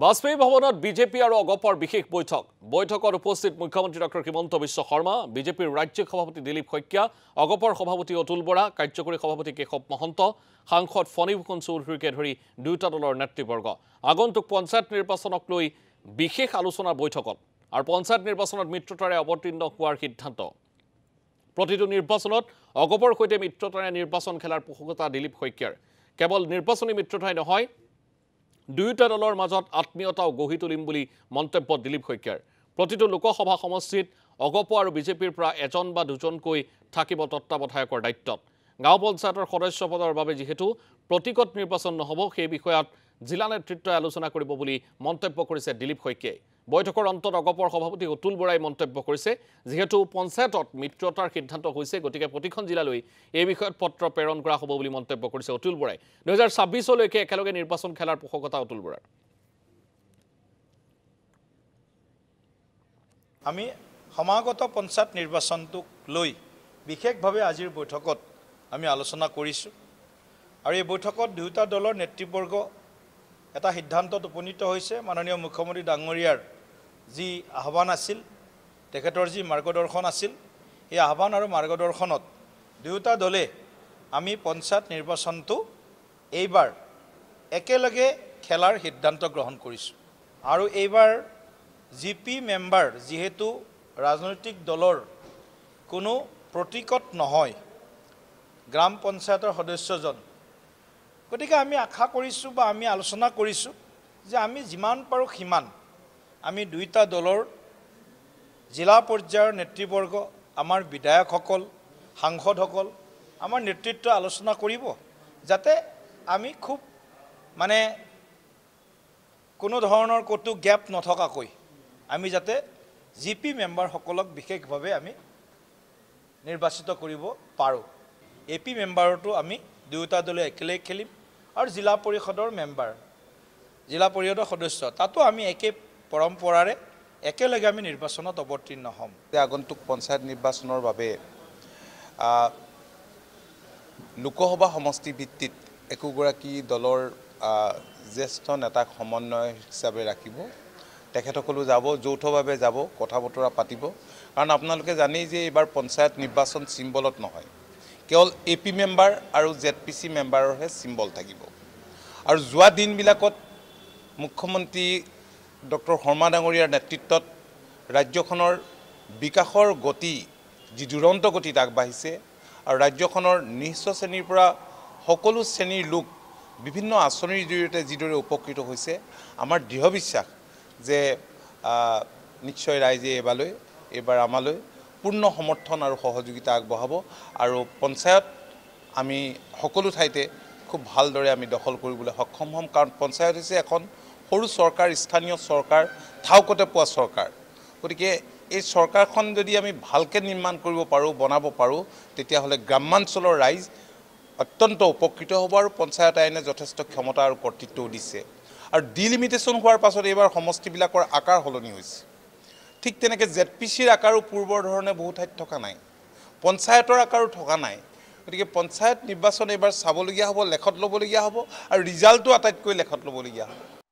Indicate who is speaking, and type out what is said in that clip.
Speaker 1: বাজপেয়ী ভৱনত বিজেপি আৰু অগপৰ বিশেষ বৈঠকত উপস্থিত মুখ্যমন্ত্ৰী ডক্টৰ হিমন্ত বিশ্ব শৰ্মা, বিজেপিৰ ৰাজ্যিক সভাপতি দিলীপ শইকীয়া, অগপৰ সভাপতি অতুল বৰা, কাৰ্যকৰী সভাপতি কেশৱ মহন্ত, সাংসদ ফণীভূষণ চৌধুৰীকে ধৰি দুয়োটা দলৰ নেতৃবৰ্গ আগন্তুক পঞ্চায়ত নিৰ্বাচনক লৈ বিশেষ আলোচনাৰ বৈঠকত আৰু পঞ্চায়ত নিৰ্বাচনত মিত্ৰতাৰে অৱতীৰ্ণ হোৱাৰ সিদ্ধান্ত। প্ৰতিটো নিৰ্বাচনত অগপৰ সৈতে মিত্ৰতাৰে নিৰ্বাচন খেলাৰ পোষকতা দিলীপ শইকীয়াৰ। কেৱল নিৰ্বাচনী মিত্ৰতাই নহয়, দুয়োটা দলৰ মাজত আত্মীয়তাও গঢ়ি তুলিম বুলি মন্তব্য দিলীপ শইকীয়াৰ। প্ৰতিটো লোকসভা সমষ্টিত অগপ আৰু বিজেপিৰ পৰা এজন বা দুজনকৈ থাকিব তত্ত্বাৱধায়কৰ দায়িত্বত। গাঁও পঞ্চায়তৰ সদস্য পদৰ বাবে যিহেতু প্ৰতীকত নিৰ্বাচন নহ'ব, সেই বিষয়ত জিলা নেতৃত্বই আলোচনা কৰিব বুলি মন্তব্য কৰিছে দিলীপ শইকীয়াই। বৈঠকৰ অন্তত অগপৰ সভাপতি অতুল বৰাই মন্তব্য কৰিছে, যিহেতু পঞ্চায়তত মিত্ৰতাৰ সিদ্ধান্ত হৈছে, গতিকে প্ৰতিখন জিলালৈ এই বিষয়ত পত্ৰ প্ৰেৰণ কৰা হ'ব বুলি মন্তব্য কৰিছে অতুল বৰাই। 2026লৈকে একেলগে নিৰ্বাচন খেলাৰ পোষকতা অতুল বৰাৰ।
Speaker 2: আমি সমাগত পঞ্চায়ত নিৰ্বাচনটোক লৈ বিশেষভাৱে আজিৰ বৈঠকত আমি আলোচনা কৰিছোঁ আৰু এই বৈঠকত দুয়োটা দলৰ নেতৃবৰ্গ এটা সিদ্ধান্তত উপনীত হৈছে। মাননীয় মুখ্যমন্ত্ৰী ডাঙৰীয়াৰ যি আহ্বান আছিল, তেখেতৰ যি মাৰ্গদৰ্শন আছিল, এই আহ্বান আৰু মাৰ্গদৰ্শনত দুয়োটা দলে আমি পঞ্চায়ত নিৰ্বাচনটো এইবাৰ একেলগে খেলাৰ সিদ্ধান্ত গ্ৰহণ কৰিছোঁ। আৰু এইবাৰ জিপি মেম্বাৰ যিহেতু ৰাজনৈতিক দলৰ কোনো প্ৰতীকত নহয়, গ্ৰাম পঞ্চায়তৰ সদস্যজন, গতিকে আমি আশা কৰিছোঁ বা আমি আলোচনা কৰিছোঁ যে আমি যিমান পাৰোঁ সিমান আমি দুয়োটা দলৰ জিলা পৰ্যায়ৰ নেতৃবৰ্গ, আমাৰ বিধায়কসকল, সাংসদসকল, আমাৰ নেতৃত্ব আলোচনা কৰিব, যাতে আমি খুব কোনো ধৰণৰ ক'তো গেপ নথকাকৈ আমি যাতে জিপি মেম্বাৰসকলক বিশেষভাৱে আমি নিৰ্বাচিত কৰিব পাৰোঁ। এপি মেম্বাৰতো আমি দুয়োটা দলে একেলগে খেলিম আৰু জিলা পৰিষদৰ মেম্বাৰ, জিলা পৰিষদৰ সদস্য, তাতো আমি একে পৰম্পৰাৰে একেলগে আমি নিৰ্বাচনত অৱতীৰ্ণ হ'ম।
Speaker 3: আগন্তুক পঞ্চায়ত নিৰ্বাচনৰ বাবে লোকসভা সমষ্টি ভিত্তিত একোগৰাকী দলৰ জ্যেষ্ঠ নেতাক সমন্বয় হিচাপে ৰাখিব। তেখেতসকলো যাব, যৌথভাৱে যাব, কথা বতৰা পাতিব। কাৰণ আপোনালোকে জানেই যে এইবাৰ পঞ্চায়ত নিৰ্বাচন চিম্বলত নহয়, কেৱল এপি মেম্বাৰ আৰু ZPC মেম্বাৰৰহে চিম্বল থাকিব। আৰু যোৱা দিনবিলাকত মুখ্যমন্ত্ৰী ডক্টৰ শৰ্মা ডাঙৰীয়াৰ নেতৃত্বত ৰাজ্যখনৰ বিকাশৰ গতি যি দুৰন্ত গতিত আগবাঢ়িছে আৰু ৰাজ্যখনৰ নিঃস্ব শ্ৰেণীৰ পৰা সকলো শ্ৰেণীৰ লোক বিভিন্ন আঁচনিৰ জৰিয়তে যিদৰে উপকৃত হৈছে, আমাৰ দৃঢ় বিশ্বাস যে নিশ্চয় ৰাইজে এইবাৰ আমালৈ পূৰ্ণ সমৰ্থন আৰু সহযোগিতা আগবঢ়াব আৰু পঞ্চায়ত আমি সকলো ঠাইতে খুব ভালদৰে আমি দখল কৰিবলৈ সক্ষম হ'ম। কাৰণ পঞ্চায়ত হৈছে এখন সৰু চৰকাৰ, স্থানীয় চৰকাৰ, ঠাউকতে পোৱা চৰকাৰ। গতিকে এই চৰকাৰখন যদি আমি ভালকৈ নিৰ্মাণ কৰিব পাৰোঁ, বনাব পাৰোঁ, তেতিয়াহ'লে গ্ৰামাঞ্চলৰ ৰাইজ অত্যন্ত উপকৃত হ'ব আৰু পঞ্চায়ত আইনে যথেষ্ট ক্ষমতা আৰু কৰ্তৃত্বও দিছে। আৰু ডিলিমিটেশ্যন হোৱাৰ পাছত এইবাৰ সমষ্টিবিলাকৰ আকাৰ সলনি হৈছে। ঠিক তেনেকৈ ZPCৰ আকাৰো পূৰ্বৰ ধৰণে বহু ঠাইত থকা নাই, পঞ্চায়তৰ আকাৰো থকা নাই। গতিকে পঞ্চায়ত নিৰ্বাচন এইবাৰ চাবলগীয়া হ'ব, লেখত ল'বলগীয়া হ'ব আৰু ৰিজাল্টটো আটাইতকৈ লেখত ল'বলগীয়া হ'ব।